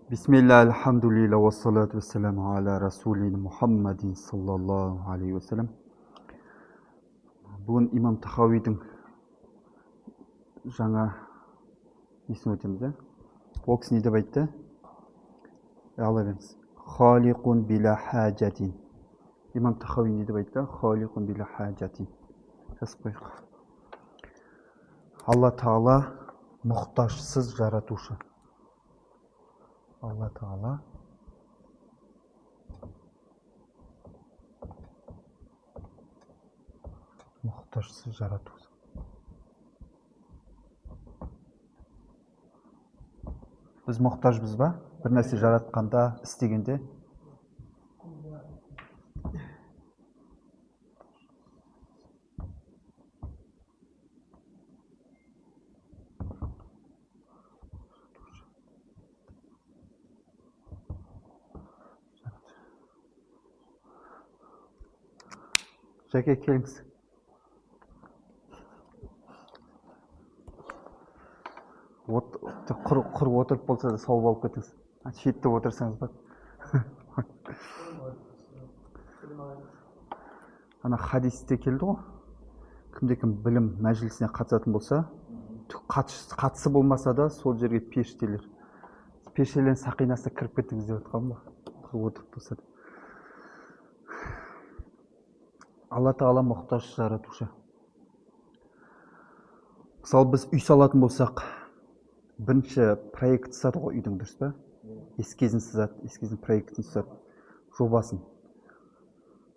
Bismillah, alhamdulillah, wa salatu wassalamu ala rasulina Muhammadin sallallahu aleyhi ve sellem. Бүгін имам Тахауидің жаңа несін өтеміз, ол кісі не деп айтты? Ала беріңіз. Халиқун биля хаджатин. Имам Тахауи не деп айтты? Халиқун биля хаджатин. Жазып қойық. Алла Тағала мұқтажсыз жаратушы. Алла Тағала мұқтажсыз жаратушы. Біз мұқтажбыз ба? Бір нәрсе жаратқанда, істегенде? Жәке, келіңіз. Құр отырып болса да сау болып кетіңіз. Шетте отырсаңыз ба? Ана хадисте келді ғой. Кімде-кім білім мәжілісіне қатысатын болса, қатысы болмаса да сол жерге періштелер сақинасы кіріп кетіңіз деп отқан ба? Құр отырып болса да. Алла Тағала мұқтаж жаратушы. Мысалы, біз үй салатын болсақ, бірінші проект сызады ғой үйдің, дұрыс па? Эскизін сызады, эскизін проектін сызады, жобасын.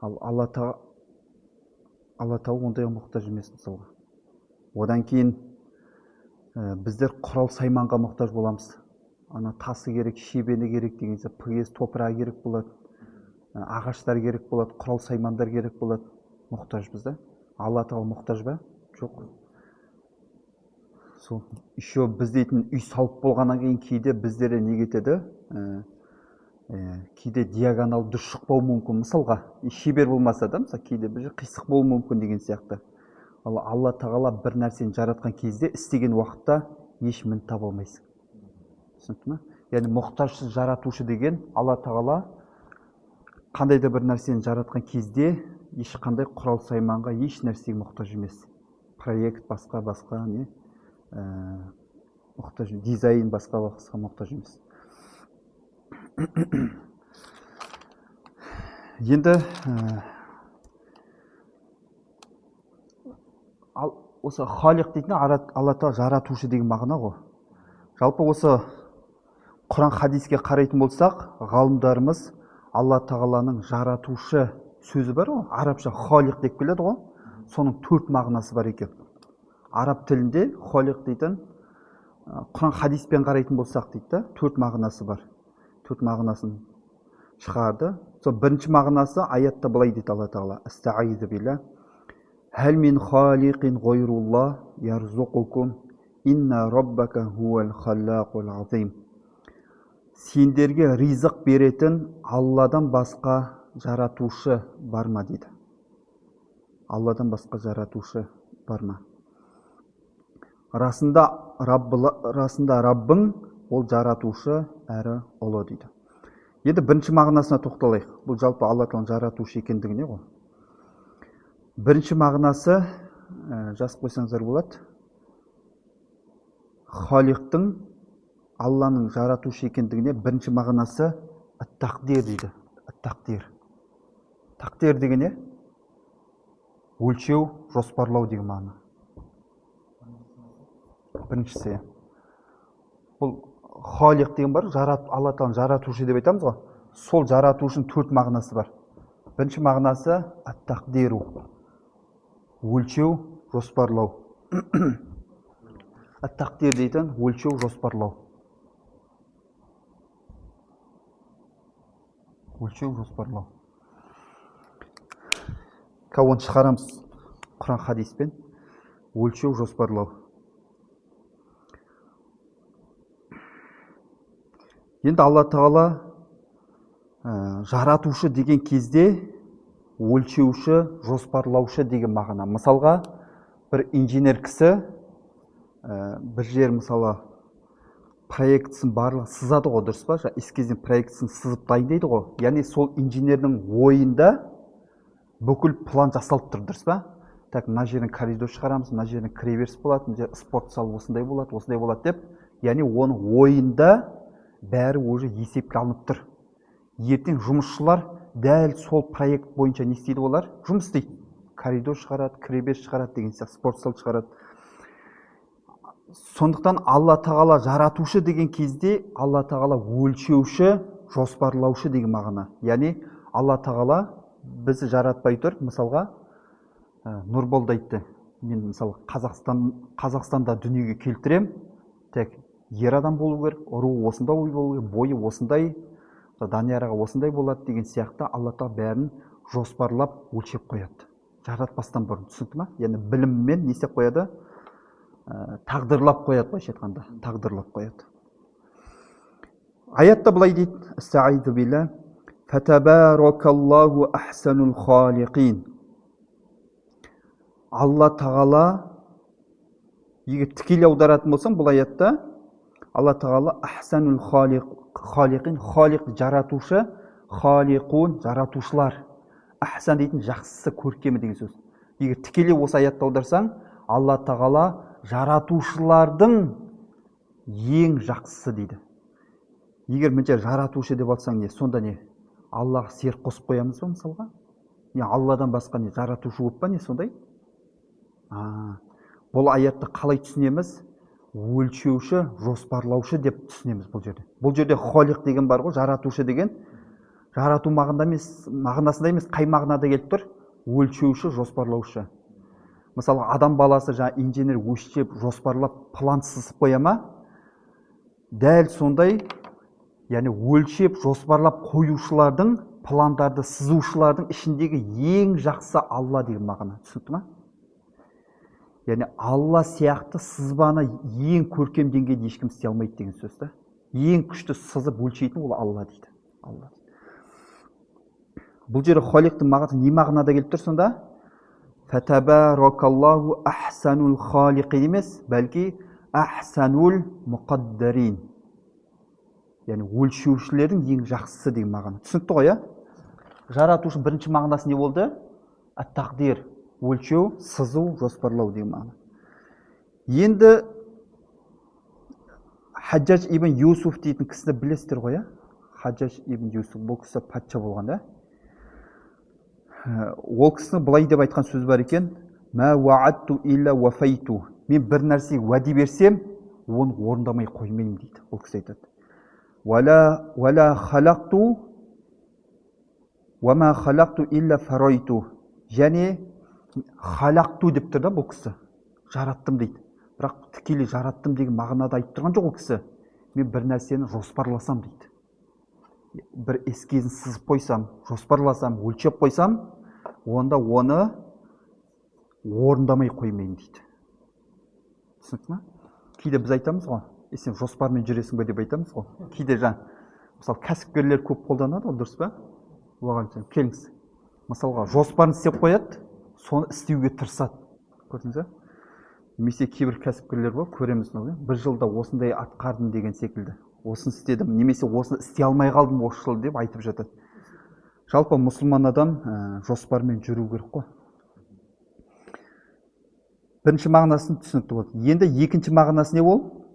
Ал Алла Тағала ондайға мұқтаж емес мысалға. Одан кейін біздер құрал сайманға мұқтаж боламыз. Ана тасы керек, шебені керек деген сияқты, пыгез, топырағы керек болады, ағаштар керек болады, құрал саймандар керек болады. Мұқтажбыз да? Алла Тағала мұқтаж ба? Жоқ. Сол еще біз дейтін үй салып болғаннан кейін кейде біздері не кетеді? Кейде диагонал дұрыс шықпауы мүмкін. Мысалға, шебер болмаса да, мысалы, кейде бір қисық болуы мүмкін деген сияқты. Алла Тағала бір нәрсені жаратқан кезде, істеген уақытта еш мін таба алмайсың. Түсінікті ме? Яғни мұқтажсыз жаратушы деген Алла Тағала қандай да бір нәрсені жаратқан кезде ешқандай құрал сайманға еш нәрсеге мұқтаж емес. Проект басқа не? Мұқтаж, дизайн басқа мұқтаж емес. Енді осы халиқ дейтін Алла Тағала жаратушы деген мағына ғой. Жалпы осы Құран хадиске қарайтын болсақ, ғалымдарымыз Алла Тағаланың жаратушы сөзі бар ғой, арабша халиқ деп келеді ғой. Соның 4 мағынасы бар екен. Араб тілінде халиқ дейтін, Құран хадиспен қарайтын болсақ дейді, 4 мағынасы бар. 4 мағынасын шығарды. Сол бірінші мағынасы аятта былай дейді Алла Тағала: "Астаизу билла, хал мин халиқин гайрулла ярзуқукум, инна раббака хувал халлақул азим." Сендерге ризық беретін Алладан басқа жаратушы бар ма дейді. Алладан басқа жаратушы бар ма? Расында Раббың ол жаратушы әрі ұлы дейді. Енді бірінші мағынасына тоқталайық. Бұл жалпы Алла Тағала жаратушы екендігіне ғой. Бірінші мағынасы, жазып қойсаңыздар болады. Халиқтың, Алланың жаратушы екендігіне бірінші мағынасы ат-тақдир дейді. Ат-тақдир. Тақдир деген не? Өлшеу, жоспарлау деген мағына. Біріншісі. Бұл халиқ деген бар, Алла Тағала жаратушы деп айтамыз ғой. Сол жаратушының 4 мағынасы бар. Бірінші мағынасы ат-тақдиру. Өлшеу, жоспарлау. Ат-тақдир дейтін өлшеу, жоспарлау. Өлшеу, жоспарлау. Оны шығарамыз Құран хадиспен. Өлшеу, жоспарлау. Енді Алла Тағала жаратушы деген кезде өлшеуші, жоспарлаушы деген мағына. Мысалға, бір инженер кісі бір жер мысалы проектісін барлығы сызады ғой, дұрыс па? Эскиздің проектісін сызып дайындайды ғой. Яғни сол инженердің ойында бүкіл план жасалып тұр, дұрыс па? Так, мына жерден коридор шығарамыз, мына жерден кіреберіс болады, мына спорт зал осындай болады деп. Яғни оның ойында бәрі уже есепке алынып тұр. Ертең жұмысшылар дәл сол проект бойынша не істейді олар? Жұмыс істейді. Коридор шығарады, кіреберіс шығарады деген сияқты, спорт зал шығарады. Сондықтан Алла тағала жаратушы деген кезде Алла тағала өлшеуші, жоспарлаушы деген мағына. Яғни Алла тағала бізді жаратпай тұр. Мысалға Нұрболда айтты, мен мысалы Қазақстанда дүниеге келтірем, тек ер адам болу керек, руы осындай болу керек, бойы осындай, Данияр аға осындай болады деген сияқты Алла тағала бәрін жоспарлап өлшеп қояды. Жаратпастан бұрын, түсінді ма? Яғни біліммен не істеп қояды? Тағдырлап қояды, былайша айтқанда, тағдырлап қояды. Аятта былай дейді: "Estaizu billah, фатабаракаллаху ахсанул халиқин." Алла тағала, егер тікелей аударатын болсаң бұл аятта, Алла тағала ахсанул халиқин, халиқ жаратушы, халиқун жаратушылар. Ахсан дейтін жақсысы, көркемі деген сөз. Егер тікелей осы аятта аударсаң, Алла тағала жаратушылардың ең жақсысы дейді. Егер міне жаратушы деп алсаң не, сонда не? Аллаға серік қосып қоямыз ба мысалға? Не Алладан басқа не жаратушы болып па не сондай? Бұл аятты қалай түсінеміз? Өлшеуші, жоспарлаушы деп түсінеміз бұл жерде. Бұл жерде халиқ деген бар ғой, жаратушы деген. Жарату мағынасында емес, қай мағынада келіп тұр? Өлшеуші, жоспарлаушы. Мысалы, адам баласы инженер өлшеп, жоспарлап, план сызып қоя ма? Дәл сондай, яғни өлшеп, жоспарлап қоюшылардың, пландарды сызушылардың ішіндегі ең жақсы Алла деген мағына. Түсінді ма? Яғни Алла сияқты сызбаны ең көркем деңгейде ешкім істей алмайды деген сөз да. Ең күшті сызып өлшейтін ол Алла дейді. Бұл жерде халиқтың мағынасы не мағынада келіп тұр сонда? Фатабаракаллаху ахсанул халиқин емес, бәлки ахсанул мұқаддарин. Яғни өлшеушілердің ең жақсысы деген мағына. Түсінікті ғой, иә? Жаратушы бірінші мағынасы не болды? Ат-тақдир, өлшеу, сызу, жоспарлау деген мағына. Енді Хаджаж ибн Юсуф дейтін кісіні білесіздер ғой, иә? Хаджаж ибн Юсуф, бұл кісі патша болған, да? Ол кісінің былай деп айтқан сөз бар екен: "Ма ваадту илля вафайту." Мен бір нәрсеге уәде берсем, оны орындамай қоймаймын дейді. Ол кісі айтады. "Вала халақту ва ма халақту илля фарайту." Және халақту деп тұр да бұл кісі. Жараттым дейді. Бірақ тікелей жараттым деген мағынада айтып тұрған жоқ ол кісі. Мен бір нәрсені жоспарласам дейді. Бір эскизін сызып қойсам, жоспарласам, өлшеп қойсам, онда оны орындамай қоймайын дейді. Түсінікті ма? Кейде біз айтамыз ғой, сен жоспармен жүресің бе деп айтамыз ғой. Кейде мысалы кәсіпкерлер көп қолданады ғой, дұрыс па? Оған келіңіз. Мысалға жоспарын істеп қояды, соны істеуге тырысады. Көрдіңіз бе? Немесе кейбір кәсіпкерлер бар, көреміз, бір жылда осындай атқардым деген секілді. Осын істедім, немесе осыны істей алмай қалдым осы жыл деп айтып жатады. Жалпы мұсылман адам жоспармен жүру керек қой. Бірінші мағынасын түсінікті болды. Енді екінші мағынасы не ол?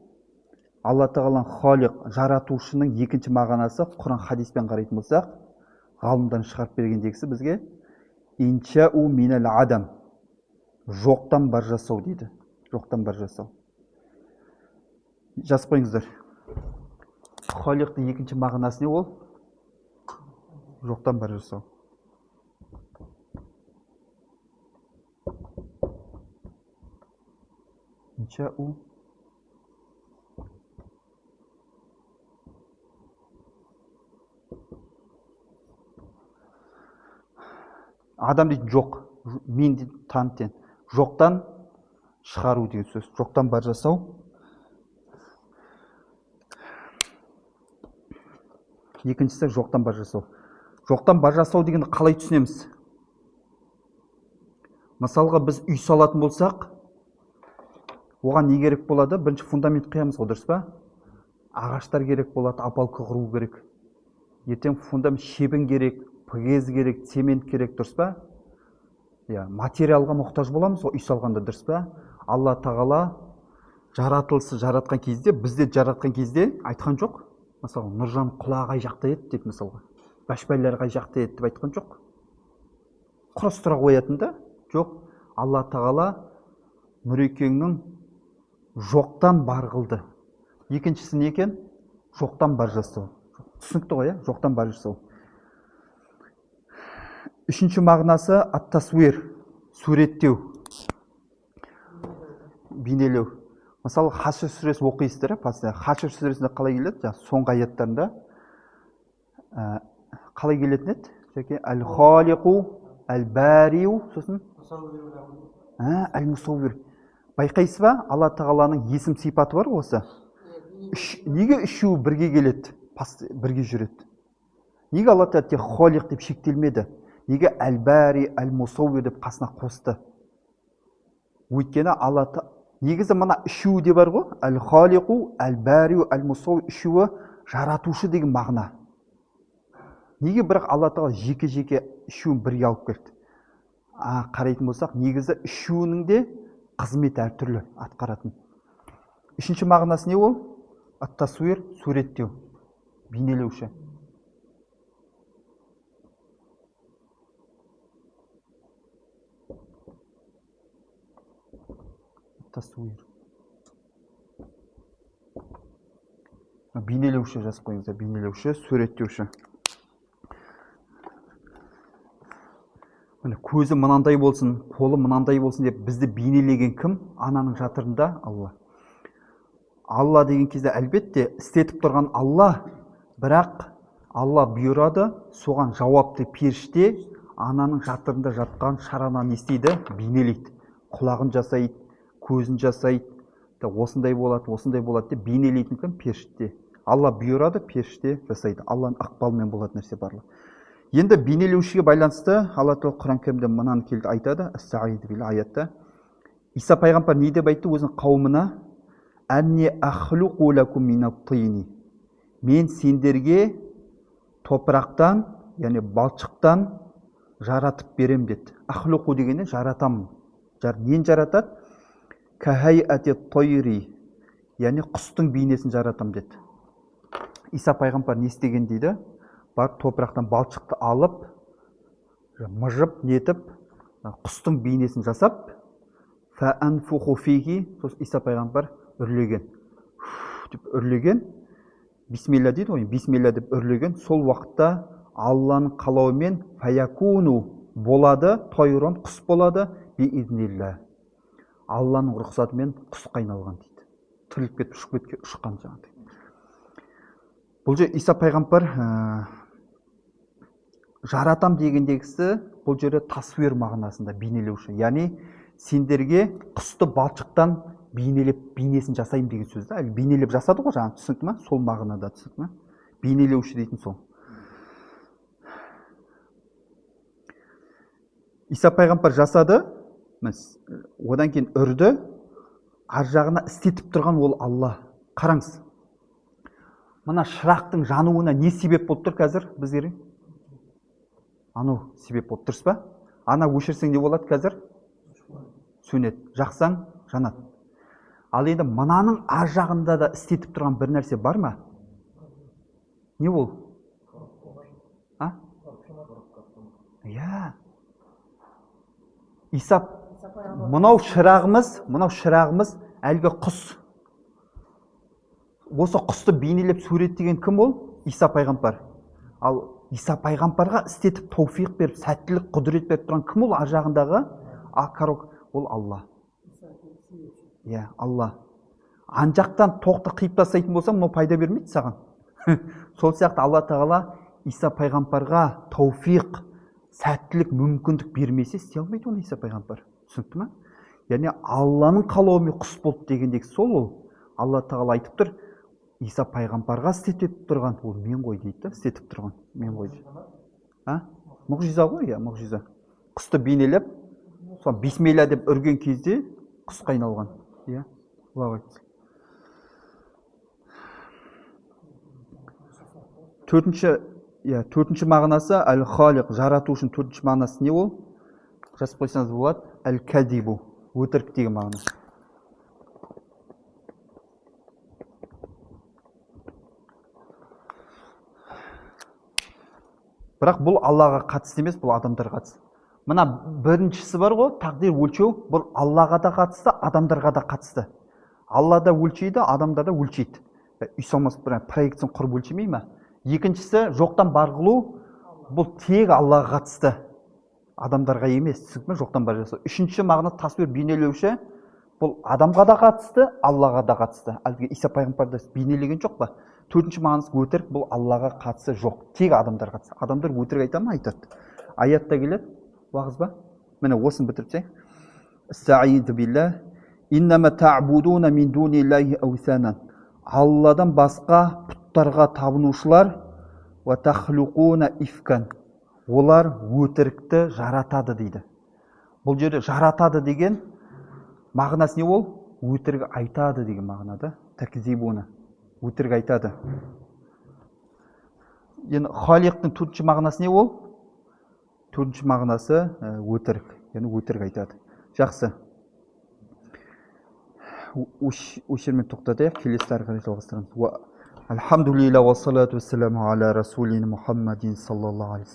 Алла тағаланың халиқ, жаратушының екінші мағынасы, Құран хадиспен қарайтын болсақ, ғалымдан шығарып бергендегісі бізге иншау минал адам, жоқтан бар жасау дейді. Жоқтан бар жасау. Жазып қойыңыздар. Халиқтың екінші мағынасы не ол? Жоқтан бар жасау. Иншау. Адам дейді жоқ, мен дейді танытен. Жоқтан шығару деген сөз. Жоқтан бар жасау. Екіншісі жоқтан бар жасау. Жоқтан бар жасау дегенді қалай түсінеміз? Мысалға біз үй салатын болсақ, оған не керек болады? Бірінші фундамент қиямыз ғой, дұрыс па? ағаштар керек болады, опалка құру керек. Ертең фундамент шебін керек, пгез керек, цемент керек, дұрыс па? Материалға мұқтаж боламыз ғой үй салғанда, дұрыс па? Алла тағала жаратылысы жаратқан кезде, бізде жаратқан кезде айтқан жоқ. Мысалы, Нұржан құлағы қай жақта еді деп, мысалға. Башпайлар қай жақта еді деп айтқан жоқ. Құрастыра қоятын да? Жоқ. Алла тағала Нұрекеңнің жоқтан бар қылды. Екіншісі не екен? Жоқтан бар жасау. Түсінікті ғой, жоқтан бар жасау. Үшінші мағынасы ат-тасуир, суреттеу, бейнелеу. Мысалы, Хашр сүресі оқисыздар, Хашр сүресінде қалай келеді? Соңғы аяттарында қалай келетін еді? Әл-Халиқу, Әл-Бәриу, сосын Әл-Мусауир. Байқайсыз ба? Алла тағаланың есім сипаты бар осы. Неге үшеуі бірге келеді, бірге жүреді? Неге Алла тағала тек Халиқ деп шектелмеді? Неге Әл-Бәри, Әл-Мусауир деп қасына қосты? Өйткені Алла тағала негізі мына үшеуі де бар ғой, Әл-Халиқу, Әл-Бәриу, Әл-Мусауир, үшеуі жаратушы деген мағына. Неге бірақ Алла тағала жеке-жеке үшеуін бірге алып келді? Қарайтын болсақ, негізі үшеуінің де қызмет әртүрлі атқаратын. Үшінші мағынасы не ол? Ат-тасуир, суреттеу, бейнелеуші. Ат-тасуир. Бейнелеуші жазып қойыңыздар, бейнелеуші, суреттеуші. Көзі мынандай болсын, қолы мынандай болсын деп бізді бейнелеген кім? Ананың жатырында Алла. Алла деген кезде әлбетте істетіп тұрған Алла, бірақ Алла бұйырады, соған жауапты періште ананың жатырында жатқан шараны не істейді? Бейнелейді. Құлағын жасайды, көзін жасайды, осындай болады деп бейнелейтін кім? Періште. Алла бұйырады, періште жасайды. Алланың ықпалымен болады нәрсе барлығы. Енді бейнелеушіге байланысты Алла тағала Құран кәрімде мынаны келді айтады, Ас-Саид бил аятта. Иса пайғамбар не деп айтты өзінің қауымына? Әнне ахлуқу лакум минат-тини. Мен сендерге топырақтан, яғни балшықтан жаратып берем деді. Ахлуқу дегенде жаратамын. Нені жаратады? Кахайати-тойри, яғни құстың бейнесін жаратам деді. Иса пайғамбар не істеген дейді? Бар топырақтан балшықты алып, мыжып, нетіп, құстың бейнесін жасап, фаанфуху фихи, сосын Иса пайғамбар үрлеген. Деп үрлеген, бисмилла дейді ғой, бисмилла деп үрлеген, сол уақытта Алланың қалауымен фаякуну болады, тойрон құс болады, биизнилла. Алланың рұқсатымен құсқа айналған дейді. Тіріліп кетіп, ұшқан жаңағыдай. Бұл же Иса пайғамбар жаратам дегендегісі бұл жерде тасвир мағынасында бейнелеуші. Яғни сендерге құсты балшықтан бейнелеп бейнесін жасайым деген сөз. Бейнелеп жасады ғой жаңа, түсінікті ме? Сол мағынада түсінікті ме? Бейнелеуші дейтін сол. Иса пайғамбар жасады, одан кейін үрді, ар жағына істетіп тұрған ол Алла. Қараңыз. Мына шырақтың жануына не себеп болып тұр қазір біздерге? Анау себеп болып тұрсыз ба? Ана өшірсең не болады қазір? Сөнеді. Жақсаң жанады. Ал енді мынаның ар жағында да істетіп тұрған бір нәрсе бар ма? Не ол? Иса, мынау шырағымыз әлгі құс. Осы құсты бейнелеп суреттеген кім ол? Иса пайғамбар. Ал Иса пайғамбарға істетіп тауфиқ беріп, сәттілік, құдірет беріп тұрған кім ол? Ар жағындағы ол Алла. Алла. Ан жақтан тоқты қиып тастайтын болса, мынау пайда бермейді саған. Сол сияқты Алла тағала Иса пайғамбарға тауфиқ, сәттілік, мүмкіндік бермесе, істей алмайды оны Иса пайғамбар. Түсінікті ме? Яғни Алланың қалауымен құс болды дегендегі сол ол. Алла тағала айтып тұр, Иса пайғамбарға істетіп тұрған, ол мен ғой дейді, істетіп тұрған, мен ғой дейді. Мұғжиза ғой, мұғжиза. Құсты бейнелеп, бисмилла деп үрген кезде құсқа айналған. төртінші мағынасы әл-халиқ, жаратушының төртінші мағынасы не ол? Жазып қойсаңыз болады. Әл-кәдибу, өтірік деген мағына. Бірақ бұл Аллаға қатысты емес, бұл адамдарға қатысты. Мына біріншісі бар ғой, тақдир өлшеу, бұл Аллаға да қатысты, адамдарға да қатысты. Алла да өлшейді, адамдар да өлшейді. Үй салмасы проектісін құрып өлшемей ме? Екіншісі жоқтан бар қылу, бұл тек Аллаға қатысты, адамдарға емес, түсінікпе, жоқтан бар жасау. Үшінші мағына тасвир, бейнелеуші, бұл адамға да қатысты, Аллаға да қатысты. Әлгі Иса пайғамбарды бейнелеген жоқ па? Төртінші мағынасы өтірік, бұл Аллаға қатысы жоқ, тек адамдарға қатысты. Адамдар өтірік айта ма? Айтады. Аятта келеді, уағыз ба? Міне осыны бітірсек. Стаиду билля, иннама та'будуна мин дуниллахи аусанан. Алладан басқа пұттарға табынушылар ва тахлуқуна ифкан. Олар өтірікті жаратады дейді. Бұл жерде жаратады деген мағынасы не ол? Өтірік айтады деген мағынада. Такзибуна. Өтірік айтады. Енді халиқтың төртінші мағынасы не ол? Төртінші мағынасы өтірік. Яғни өтірік айтады. Жақсы. Өшермен тоқтатайық, келесі әрі қарай жалғастырамыз. Алхамдулилля ва салату вассаламу аля расулина Мухаммадин саллаллаху алейхи